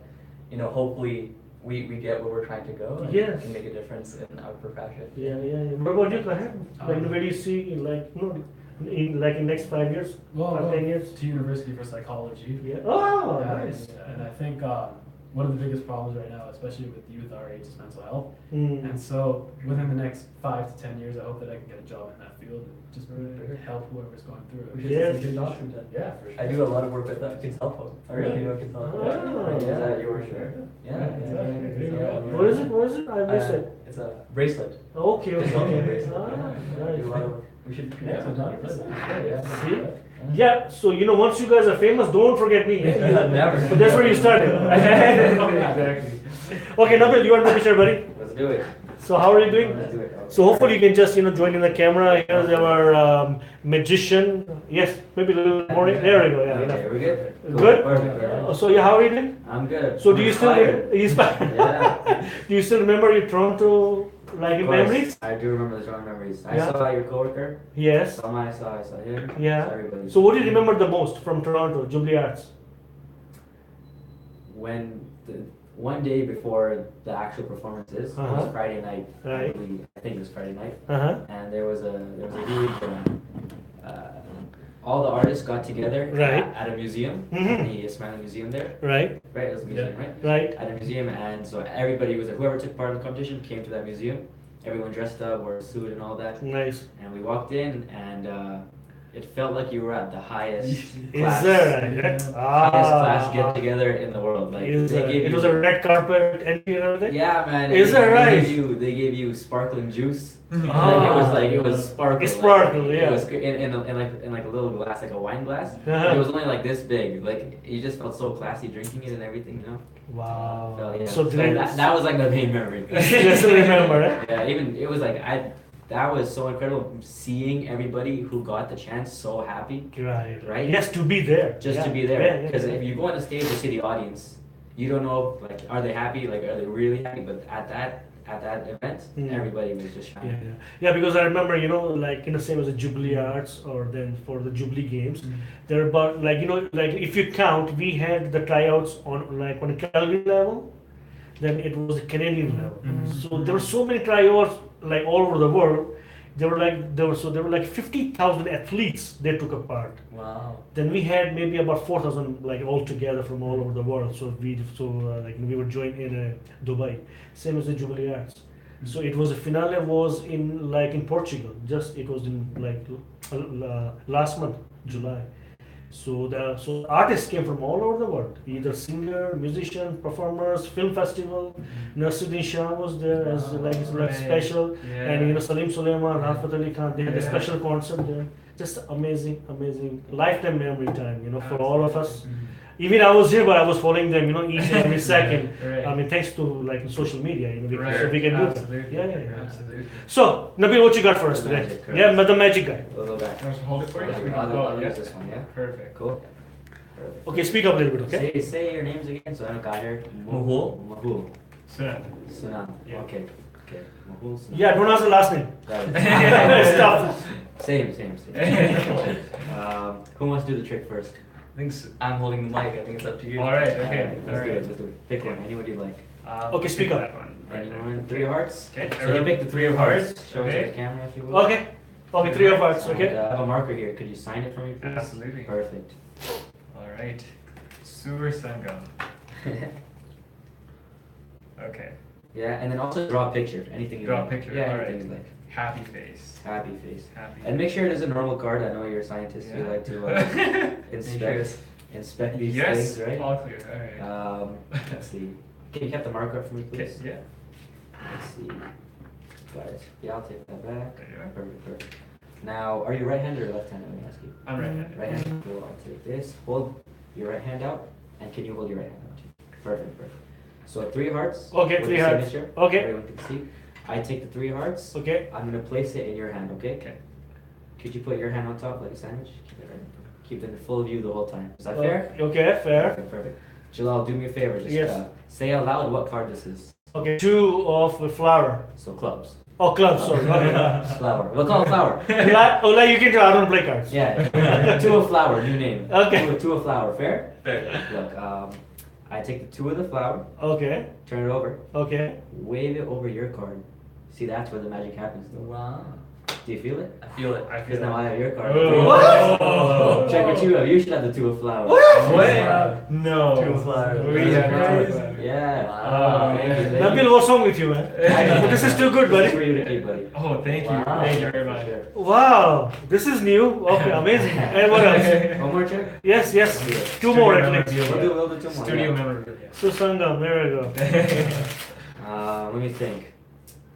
hopefully we get where we're trying to go and Yes. can make a difference in our profession. Yeah. What about you, Qaher? Where do you see in next 5 years, Well, 10 years? to university for psychology. Yeah. Oh, Yeah, nice. And I think one of the biggest problems right now, especially with youth our age, is mental health. Mm. And so within the next 5 to 10 years, I hope that I can get a job in that field and just help whoever's going through We it. should Yes. we should talk to them. Yeah, for sure. I do a lot of work with Kids Health Hub. I really know Kids Health Hub. Oh. Is that yours? Yeah, Yeah. exactly. What is it? I missed it. It's a bracelet. Okay. It's a Okay. bracelet. Ah, Yeah. I do a lot nice. of work. We should Yeah, connect sometime. 100%. See? Yeah. So once you guys are famous, don't forget me. Never. So that's where you started. Exactly. Okay, Nabil, you want to picture, buddy? Let's do it. So how are you doing? Let's do it. So hopefully you can just join in the camera. Here's our magician. Yes, maybe a little more. There we go. Yeah. Okay, enough. we're good? Cool. Good? Perfect. So yeah, how are you doing? I'm good. So do you still Inspired. inspired? Yeah. Do you still remember your Toronto Of memories? course, I do remember the strong memories. I Yeah. saw your coworker. Yes. I saw him. Yeah. Saw everybody. So what do you remember the most from Toronto, Jubilee Arts? When one day before the actual performance is, it Uh-huh. was Friday night. Right. I think it was Friday night, Uh-huh. and there was a huge. All the artists got together Right. at a museum, Mhm. the Ismaili Museum there. Right. Right, it was a museum, right? Right. At a museum, and so everybody was whoever took part in the competition came to that museum. Everyone dressed up, wore a suit and all that, Nice. and we walked in, and it felt like you were at the highest Is class, there? highest class get together in the world. Like Is they there? gave It you, was a red carpet entry and everything? yeah, man. Is that right? They gave you sparkling juice. Ah. Like it was sparkling. It's sparkle, like, yeah. It was in like a little glass, like a wine glass. Uh-huh. It was only like this big. Like you just felt so classy drinking it and everything, Wow. So, yeah. So So did that was like the main memory. you still remember, right? Yeah, even it was like that was so incredible. Seeing everybody who got the chance so happy, right? Yes, to be there. Just to be there. Because if you go on the stage and see the audience, you don't know, like, are they happy? Like, are they really happy? But at that event, everybody was just shining. Yeah, because I remember, like, same as the Jubilee Arts or then for the Jubilee Games, there are about, like, like if you count, we had the tryouts on a Calgary level, then it was a Canadian level. So there were so many tryouts, like, all over the world. There were like 50,000 athletes they took a part. Wow. Then we had maybe about 4,000 like all together from all over the world. So we were joined in Dubai, same as the Jubilee Arts. So it was the finale was in Portugal. It was in last month, July. So the artists came from all over the world, either singer, musician, performers, film festival. Nasiruddin Shah was there as like special, and Salim Sulaiman, Rafat Ali Khan. They had a special concert there. Just amazing lifetime memory time, for all of us. Even I was here, but I was following them, each and every second. I mean, thanks to like social media, so we can do that. Yeah. Absolutely. So, Nabil, what you got for us today? Yeah, the magic guy. We'll go back. Can I just hold it for you? I'll use this one, yeah? Perfect. Cool. Perfect. Okay, speak up a little bit, okay? Say your names again, so I know Qaher. Mahul. Sunan. Yeah. Okay. Mahul, Sunan. Yeah, don't ask the last name. Got it. It's tough. Same. Who wants to do the trick first? I think I'm holding the mic. I think it's up to you. All right. Okay. Let's do it. Pick one. Anyone you like. Okay, speak up. That one. Anyone? 3 of hearts? Okay. So you pick the 3 of hearts. Show it Okay. to the camera if you will. Okay, 3 of hearts, And, okay? I have a marker here. Could you sign it for me, please? Absolutely. Perfect. All right. Sur Sangam. Okay. Yeah, and then also draw a picture. Anything you Draw a like. picture, Yeah, alright. anything you like. Happy face. Happy face. Happy. And make sure it is a normal card. I know you're a scientist. You Yeah. like to inspect these Yes. things, right? All clear. All right. Let's see. Can you keep the marker up for me, Okay. please? Yeah. Let's see. Got it. Yeah, I'll take that back. There you are. Perfect. Now, are you right-handed or left-handed? Let me ask you. I'm right-handed. Right-handed. Cool. I'll take this. Hold your right hand out, and can you hold your right hand out too? Perfect. So 3 hearts. Okay, with 3 the hearts. signature. Okay. Everyone can see. I take the 3 hearts. Okay. I'm gonna place it in your hand. Okay. Okay. Could you put your hand on top like a sandwich? Keep it in full view the whole time. Is that fair? Okay, fair. Perfect. Jalal, do me a favor. Just Yes. say out loud what card this is. Okay, 2 of the flower. So clubs. Oh, clubs, sorry. Okay. Flower. We'll call it flower. Like you can try, I don't play cards. Yeah. 2 of flower. New name. Okay. 2 of flower. Fair? Fair. Look. I take the 2 of the flower. Okay. Turn it over. Okay. Wave it over your card. See, that's where the magic happens. Though. Wow. Do you feel it? I feel it. I Because feel now I have your card. Oh. Check what you have. You should have the 2 of flower. What? No. Two flowers. We have Crazy. no. Yeah. Wow. Thank you. Nabil, what's wrong with you, man? This is too good, This is for buddy. you to keep, buddy. Oh, thank you. Wow. Thank you very much. Sure. Wow, this is new. Okay, amazing. And what else? One more check? Yes. 2 Studio more at memorabilia. least. We'll do 2 more. Studio yeah. memorabilia. Susangam, there we go. Let me think.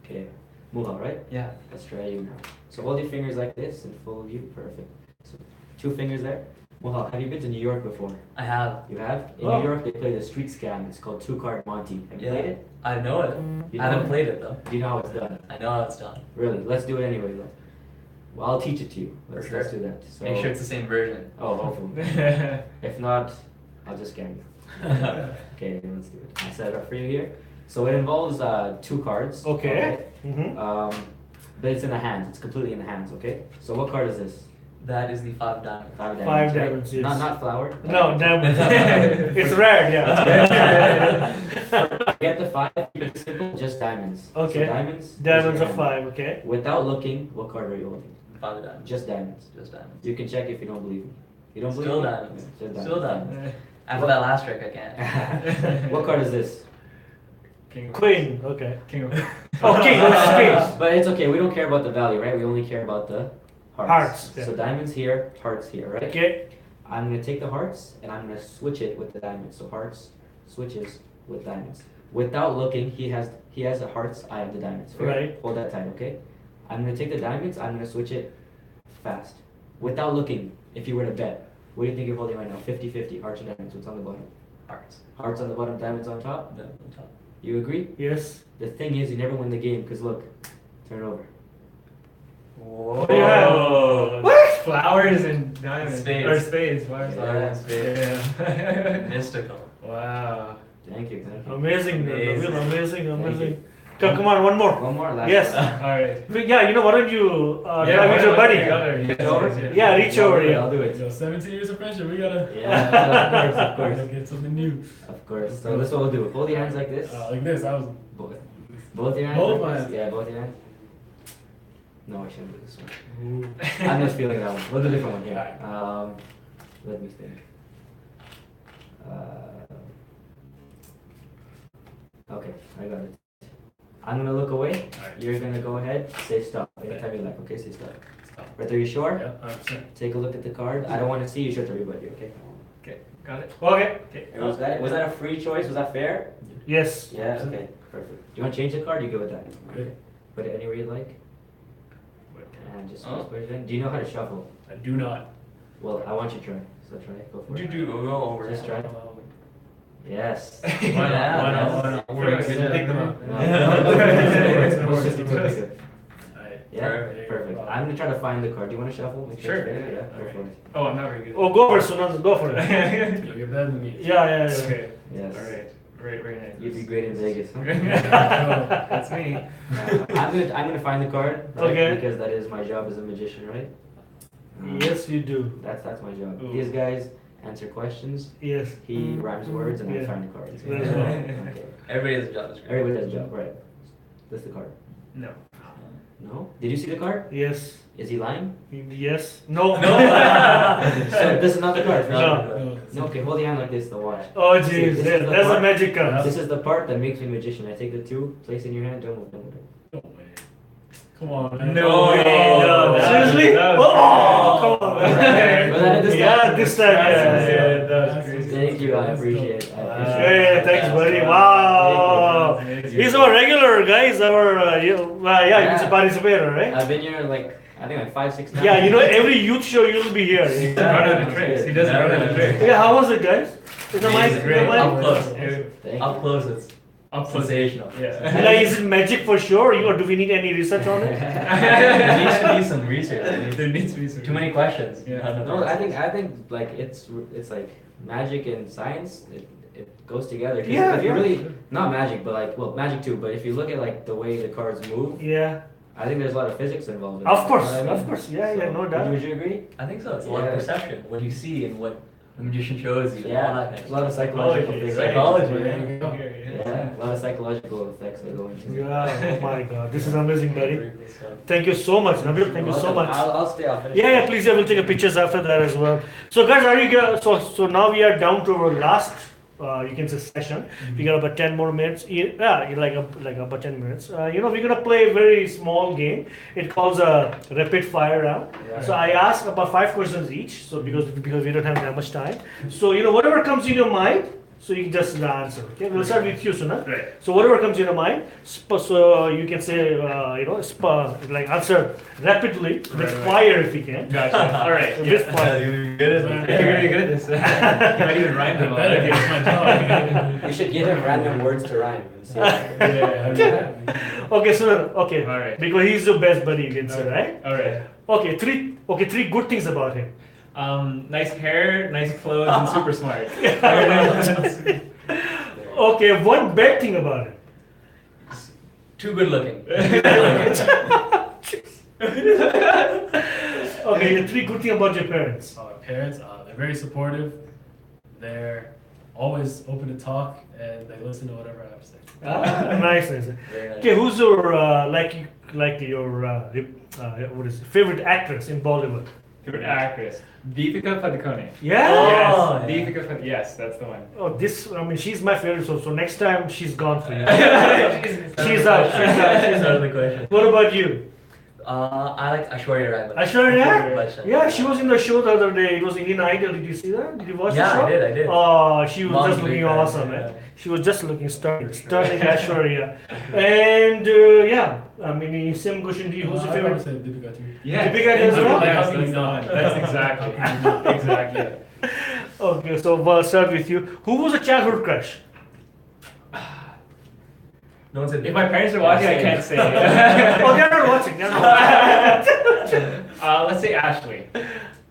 Okay. Muha, right? Yeah. Let's try you now. So hold your fingers like this in full view. Perfect. So 2 fingers there. Muha, have you been to New York before? I have. You have? In Oh. New York, they play the street scam. It's called 2-card Monty. Have you Yeah. played it? I know it. You I know haven't it? played it though. Do you know how it's done? I know how it's done. Really? Let's do it anyway, though. Well, I'll teach it to you. Let's sure. do that. So, Make sure it's the same version. Oh, hopefully. If not, I'll just scam you. Okay, let's do it. I'll set it up for you here. So it involves 2 cards. Okay. Mm-hmm. But it's in the hands. It's completely in the hands. Okay. So what card is this? That is the 5 diamond. 5 diamonds. 5 right? diamonds, yes. Not flower. No, damn it. It's red, yeah. Get the 5. Keep it simple. Just diamonds. Okay. So diamonds. Diamonds is of your hand. 5, okay. Without looking, what card are you holding? 5 diamond. Just diamonds. Just diamonds. You can check if you don't believe me. You don't believe Still me? diamonds. Yeah, just Still diamonds. After that last trick, I can't. What card is this? King of Queen, okay. King of Oh, king, space. But it's okay. We don't care about the value, right? We only care about the hearts. Hearts, yeah. So diamonds here, hearts here, right? Okay. I'm gonna take the hearts and I'm gonna switch it with the diamonds. So hearts switches with diamonds. Without looking, he has the hearts. I have the diamonds. Fair? Right. Hold that tight, okay? I'm gonna take the diamonds. I'm gonna switch it fast, without looking. If you were to bet, what do you think you're holding right now? 50-50 hearts and diamonds. What's on the bottom? Hearts. Hearts on the bottom, diamonds on top. No, on top. You agree? Yes. The thing is, you never win the game because look, turn it over. Whoa. Yeah. What? Flowers and diamonds. Spades. Or spades. Flowers Yeah, and spades. Yeah. Mystical. Wow. Thank you. Amazing, Amazing. Nabil, amazing, Thank amazing. you. Come on, one more. One more last Yes. one. Alright. Yeah, you know, why don't you Yeah, drive with your buddy? Reach over? Yeah, reach I'll over do it, here. I'll do it. Yo, 17 years of friendship, we gotta, Yeah, of course, gotta get something new. of course. So this is what we'll do. Hold your hands like this. Like this, I was. Both. Both your hands. Both like my this? hands. Yeah, both your hands. No, I shouldn't do this one. I'm just feeling that one. We'll do a different one here. Let me think. Okay, I got it. I'm gonna look away. Alright. You're gonna go ahead. Say stop. Anytime you like. Okay, say stop. Stop. Right there, you sure? Yeah, 100%. Take a look at the card. I don't want to see you show it to everybody. Okay. Okay, got it. Okay. Was that a free choice? Was that fair? Yes. Yeah. Okay. Perfect. Do you want to change the card? You go with that. Good. Put it anywhere you like. And just Oh. put it in. Do you know how to shuffle? I do not. Well, I want you to try. So try. Go for it. Go over. Just try. Yes. Why not? First, pick them up. Yeah, Perfect. perfect. I'm gonna try to find the card. Do you want to shuffle? Make Sure. it's fair. Yeah. Go for it. Oh, I'm not very good. Oh, go for it, Sunan. Go for it. You'll get better than me. Yeah. Okay. Yes. Alright. Very nice. You'd be great in Vegas. Huh? That's me. I'm gonna find the card. Right? Okay. Because that is my job as a magician, right? Yes, you do. That's my job. Ooh. These guys answer questions. Yes. He rhymes words, and I Yeah. find the cards. Very well. Okay. Everybody has a job description. Everybody has a job, right? That's the card. No. No? Did you see the card? Yes. Is he lying? Yes. No. So this is not the card. No. No. Okay, hold your hand like this. The watch. Oh, See, jeez. this is That's the a part- magic card. This is the part that makes me a magician. I take the two, place it in your hand, don't move, don't move. No way. Come on, man. No way, no. Seriously? That was Oh, come on. Was that this time? Yeah, this time. Yeah. that was crazy. Thank you, I appreciate it. I appreciate it. Hey, thanks, buddy. Wow. He's our regular, guys. Our yeah, he's a participator, right? I've been here I think 5-6 times. Yeah, you know, every youth show you'll be here. He doesn't run out of tricks. He doesn't run out of tricks. Yeah, how was it, guys? Is the mic? Amazing. Is the Great. mic? Up close. Thank you. Up close, it's Up close. sensational. Yeah. Like, is it magic for sure? Or do we need any research on it? There needs to be some research. I mean, There needs to be some. too many questions. Yeah. Not enough No, I answers. think like it's like magic and science. It goes together. 'Cause Yeah, if you yeah. really not magic, but magic too. But if you look at the way the cards move, Yeah. I think there's a lot of physics involved. In Of that, course, you know what I of mean? course. Yeah, no would doubt. you agree? I think so. It's a lot of Yeah. perception. What you see and what the magician shows you. and all Yeah, that kind a lot of of stuff. psychological Psychology, things. Psychology, There man. you go. Yeah, a lot of psychological effects that go into it. Yeah, oh my God. This is amazing, buddy. Very cool stuff. Thank you so much, Nabil. Thank you so Welcome. much. I'll stay. I'll finish. Yeah, please. I will take a pictures after that as well. So, guys, are you good? So now we are down to our last, you can say session. We got about 10 more minutes. Yeah, like about 10 minutes. We're gonna play a very small game. It calls a rapid fire round. Yeah. So I ask about 5 questions each. So because we don't have that much time. So whatever comes in your mind. So you can just answer. Okay, we'll start with you, Suna. Right. So whatever comes in your mind, so you can say, answer rapidly with Right. fire if you can. Gotcha. All right. With fire. You're good at it. You're really good at this. You might even rhyme them all. Better get my job. You should give him random words to rhyme. And see. Yeah. Okay, so okay, All right. because he's your best buddy, you can say, right? All right. Okay, three good things about him. Nice hair, nice clothes, and super smart. Okay, one bad thing about him. Too good looking. Okay, the 3 good things about your parents. Our parents, they're very supportive. They're always open to talk, and they listen to whatever I have to say. Nice. Very nice. Okay, who's your what is it, favorite actress in Bollywood? Favorite actress? Deepika Padukone. Yeah. Oh, Yes, yeah. Deepika Padukone. Yes, that's the one. Oh, she's my favorite. So next time she's gone for you. She's She's out. She's out of the question. What about you? I like Aishwarya Rai. Aishwarya? Bachchan. Yeah, she was in the show the other day. It was Indian Idol. Did you see that? Did you watch the show? Yeah, I did. Oh, she was Mom's just big looking fan, awesome, yeah. man. She was just looking stunning Aishwarya. And I mean, same question to you. Who's your I favorite? said Deepika too. Yeah. Deepika as well? Yes, that's exactly. Exactly. Okay, so I'll start with you. Who was a childhood crush? No one said. If my parents are watching, I can't say. Oh, they're not watching. They're not watching. Let's say Ashley.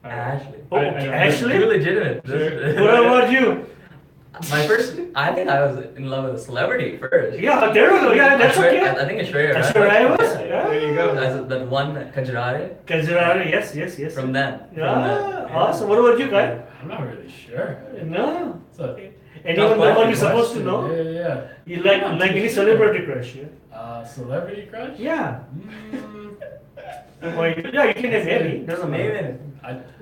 Ashley. Oh, I don't- Ashley? You're legitimate. What about you? My first, I think I was in love with a celebrity first. Yeah, there we go. Yeah, that's okay. I think it's Shreya. That's right? where I was. Yeah. Yeah. There you go. That one Kajrare. Kajrari, yes. From them. Yeah, awesome. What about you, guy? I'm not really sure. No. So, Anyone Tough you're supposed to know? Yeah. You like any celebrity crush? Yeah. Celebrity crush? Yeah. Mm, Or yeah, you can name any. Doesn't matter.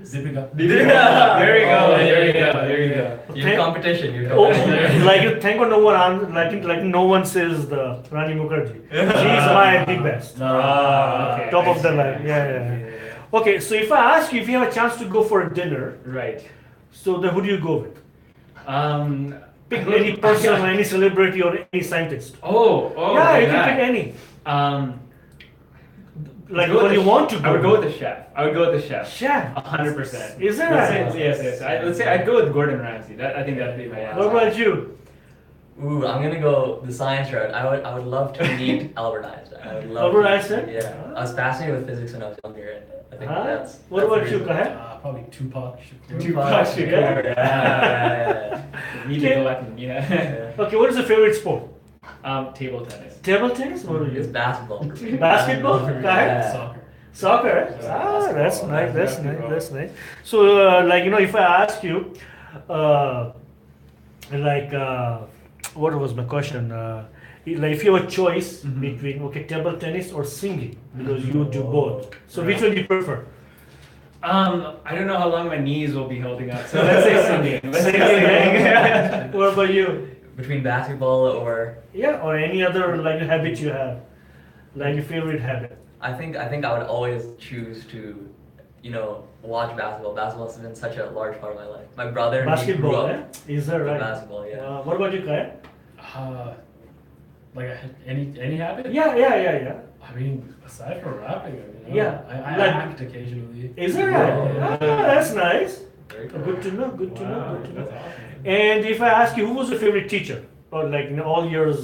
Deepika. There you go. There you go. There you go. Your competition. Your Oh, competition. like you thank God no one like no one says the Rani Mukherjee. She's my the best. Okay. Top of the I see. line. Yeah. Okay, so if I ask you if you have a chance to go for a dinner, Right. so then who do you go with? Pick I go- any person, any celebrity, or any scientist. Oh. Yeah, like you can that. pick any. Like Go with when the you want to I go. would go with the chef. I would go with the chef. Chef. 100%. Is that Let's right? say- Yes. Let's say I'd go with Gordon Ramsay. I think that'd be my answer. What about you? Ooh, I'm gonna go the science route. I would love to meet Albert Einstein. I would love. Albert to- Einstein? Yeah, I was fascinated with physics when I was younger. And I think Huh? that's. What that's about the you, reason. Qaher? Probably Tupac Shakur. Tupac Shakur. Yeah. Need to go back and yeah. Okay, what is your favorite sport? Table tennis. Table tennis? What are It's you? basketball. Basketball? Qaher? Yeah. Soccer. Soccer? Ah, that's nice. That's nice. So, if I ask you, what was my question? Like, if you have a choice Mhm. between table tennis or singing, because you do both. So, which one do you prefer? I don't know how long my knees will be holding up, so let's say singing. Let's say Singing, singing. right? What about you? Between basketball or Yeah, or any other habit you have, like your favorite habit. I think I would always choose to, watch basketball. Basketball has been such a large part of my life. My brother and me grew Basketball, up eh? Is that with right? basketball. Yeah. What about you, Kai? Like any habit? Yeah. I mean, aside from rapping, Yeah, I like- act occasionally. Is that right? Yeah. Ah, that's nice. Very cool. Good to know. Good to know. Wow, Good to know. that's awesome. And if I ask you, who was your favorite teacher, or all years,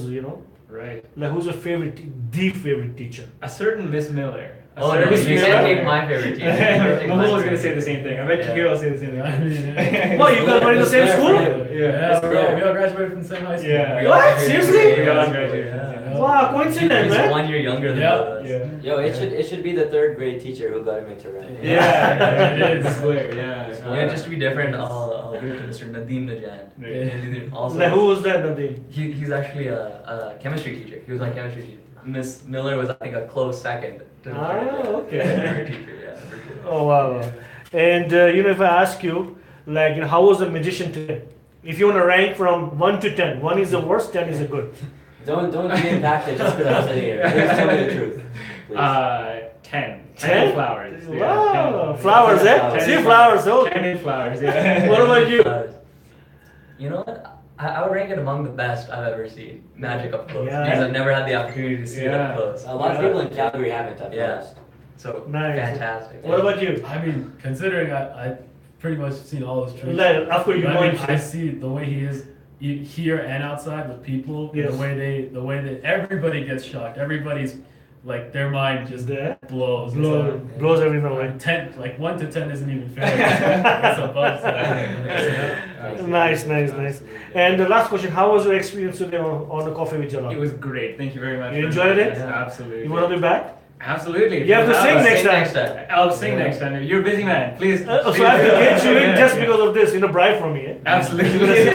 Right. like who's your the favorite teacher? A certain Miss Miller. A Oh, no, certain you Miss can't Miller? take my favorite teacher. You can't take my Mahmoud was favorite gonna say the teacher. same thing. I bet Yeah. Shakir will say the same I thing. mean, What, you guys were in the same school? Yeah, Yeah. we all graduated from the same high school. Yeah. We all What? graduated Seriously? from the We all same graduated school, from the yeah. same Wow, coincidence, He's man. 1 year younger than Yeah. both of us. Yeah. Yo, it should be the third grade teacher who got him into rap. Yeah, it is. It's clear. Yeah. Yeah, just to be different, I'll give it to Mr. Nadeem Najan. Yeah. Also, Like who was that, Nadeem? he's actually a chemistry teacher. He was my chemistry teacher. Miss Miller was, I think, a close second to Mr. Ah, Najan. okay. Chemistry teacher, yeah, for sure. Oh wow. And if I ask you, how was the magician today? If you want to rank from 1 to 10, 1 is the worst, 10 is the good. Don't be impacted just because I'm sitting here. Please tell me the truth. Please. 10. 10? flowers. Yeah, Wow, 10. flowers, eh? Flowers. See flowers, oh. 10 in flowers, yeah. What about you? You know what? I would rank it among the best I've ever seen. Magic up close. Yeah. Because I've never had the opportunity to see it Yeah. up close. A lot of people in Calgary haven't, I've Yeah. noticed. So Nice. fantastic. What about you? I mean, considering I pretty much seen all his tricks. Like, of course, you I know mean, him. I see the way he is here and outside with people. Yes. The way that everybody gets shocked. Everybody's like their mind just There. blows. Blows everything away. 10, like 1 to 10 isn't even fair. It's above that. Nice. And the last question, how was your experience today on the Coffee with Jalal? It was great. Thank you very much. You for enjoyed that. it? Yeah, absolutely. You want to be back? Absolutely. You have to sing us. next Sing time. next time. I'll sing next time. You're a busy man. Please. So please I have to do. get you in Yeah, just yeah. because of this, bribe from me. Eh? Absolutely.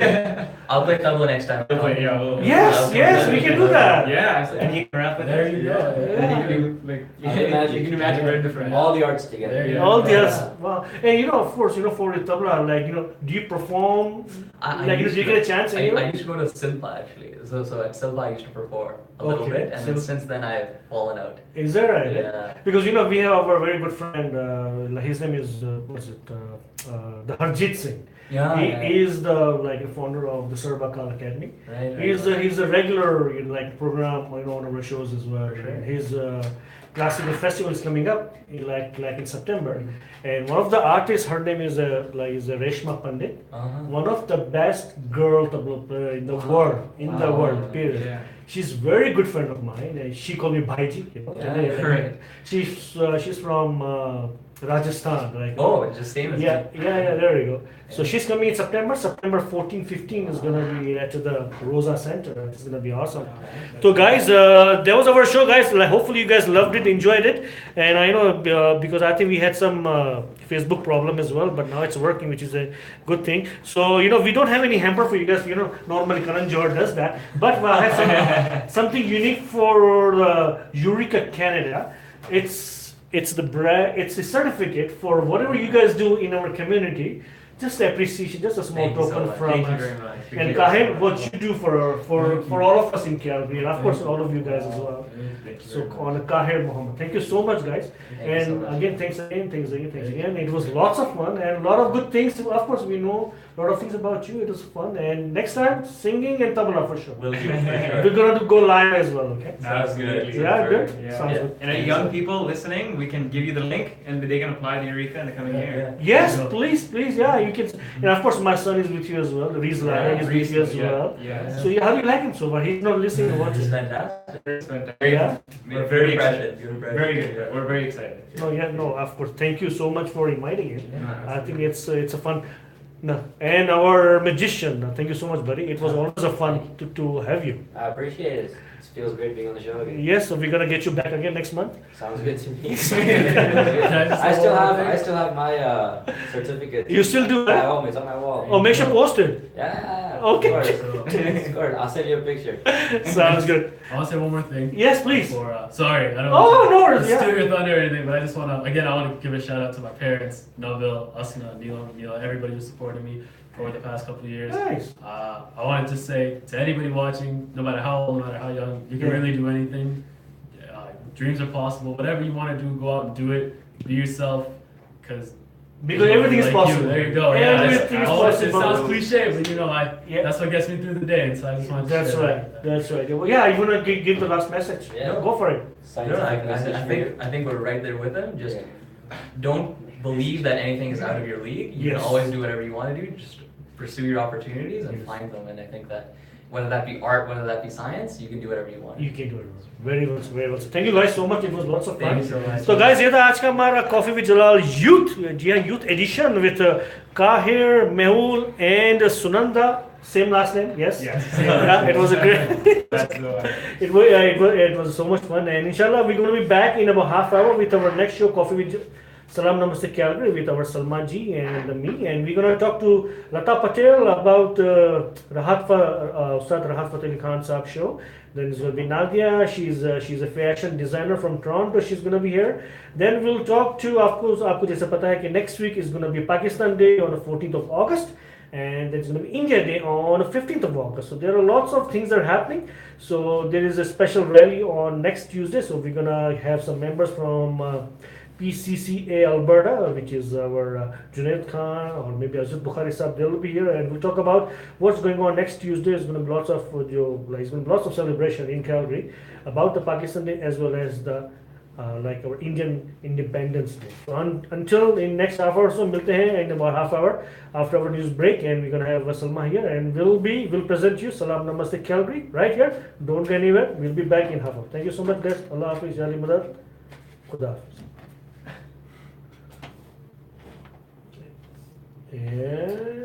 I'll play tabla next time. We'll play, yeah, we'll- Yes, we can do that. Yeah, and he can rap with There us. you go. And he can do like I can imagine. you can imagine right in the front. All the arts together. There you go. All this, Yeah. wow. And of course, for the tabla, do you perform? Do you get a chance I anywhere? used to go to Silpa actually. So at Silpa I used to perform a little Okay, bit, and then Silpa. since then I've fallen out. Is that right? Yeah. Because we have our very good friend. His name is the Harjit Singh. Yeah. He is the founder of the Sarbakal Academy. Right. He's a regular program on our shows as well. For sure. And classical festival is coming up, like in September, and one of the artists, her name is Reshma Pandit, one of the best girl tabla player in the world, period. Yeah. She's very good friend of mine, and she called me Bhaiji. Right. She's from Rajasthan, like. Oh, just same as Yeah, me. yeah, there you go. So she's coming in September. September 14, 15 is gonna be at the Rosa Center. It's gonna be awesome. So guys, that was our show, guys. Like, hopefully you guys loved it, enjoyed it, and I know because I think we had some Facebook problem as well, but now it's working, which is a good thing. So we don't have any hamper for you guys. Normally Karan Johar does that, but I have something unique for Youreka Canada. It's a certificate for whatever you guys do in our community. Just appreciation, just a small Thank you so token much. from Thank you us. very much. And Qaher, what you do for all of us in Calgary, and of course all of you guys as well. Thank you So very much. on Qaher Muhammad, thank you so much, guys. Thank you so And much. again, thanks again. It was lots of fun and a lot of good things. Of course, we know a lot of things about you. It was fun. And next time, singing and tabla for sure. Will do, for sure. We're gonna go live as well, okay? Absolutely. Yeah, good. Yeah. Sounds Yeah. good. And young people listening, we can give you the link and they can apply to Youreka in the coming year. Yes, please, yeah, you can. And of course, my son is with you as well. Rizla is with you as well. Yeah. So how do you like him so far? He's not listening to what It's you fantastic. It's fantastic. Yeah. We're very impressive. excited. You're impressive. Very good. Yeah. We're very excited. No, of course. Thank you so much for inviting him. Yeah. I think it's a fun. No, and our magician. Thank you so much, buddy. It was always a fun to have you. I appreciate it. It feels great being on the show again. Yes, so we're gonna get you back again next month. Sounds good to me. I I still have my certificate. You still do At that? home, it's on my wall. Oh, make sure post it. Yeah. Okay. Of course. Of course. I'll send you a picture. Sounds good. I want to say one more thing. Yes, please. Before, sorry, I don't Oh, no want worries, to yeah. steal your thunder or anything, but I just want to, again, I want to give a shout out to my parents, Nabil, Asna, Neela, everybody who supported me over the past couple of years. Nice. I wanted to say to anybody watching, no matter how old, no matter how young, you can Yeah. really do anything. Dreams are possible. Whatever you want to do, go out and do it. Be yourself, because Because everything is possible. There you go. Yeah, Everything is I always- it possible. sounds cliche, but Yeah. that's what gets me through the day. And so I just wanted to That's share right. that. That's right. Well, yeah, you wanna give the last message? Yeah. No, go for it. No, Scientific message for you. I think we're right there with them. Just Yeah. don't believe that anything is out of your league. You Yes. can always do whatever you want to do. Just pursue your opportunities and Yes. find them. And I think that whether that be art, whether that be science, you can do whatever you want. You can do it. Very well, very well. So thank you guys so much. It was lots of fun. Thank you so much. तो guys ये था आज का हमारा coffee with Jalal youth जी हाँ youth edition with Kahir Mehul and Sunanda same last name yes Yes. yeah it was a great That's the one. it was so much fun and inshallah we're going to be back in about half hour with our next show Coffee with Salam Namaste Calgary with our Salman ji and me and we're going to talk to Lata Patel about Ustad Rahat Fateh Ali Khan Saab show. Then there's going to be Nadia. She's a fashion designer from Toronto. She's going to be here. Then we'll talk to, of course, आपको जैसा पता है कि next week is going to be Pakistan Day on the 14th of August, and there's going to be India Day on the 15th of August. So there are lots of things that are happening. So there is a special rally on next Tuesday. So we're going to have some members from PCCA Alberta, which is our Junaid Khan or maybe Azud Bukhari Saab. They'll be here and we'll talk about what's going on next Tuesday. It's going to be lots of celebration in Calgary about the Pakistan Day as well as the like our Indian Independence Day. So until in next half hour or so, milte hain in about half hour after our news break, and we're gonna have Salma here, and we'll present you Salam Namaste Calgary right here. Don't go anywhere. We'll be back in half hour. Thank you so much, guys. Allah Hafiz, Jali Madar, Khuda Hafiz. And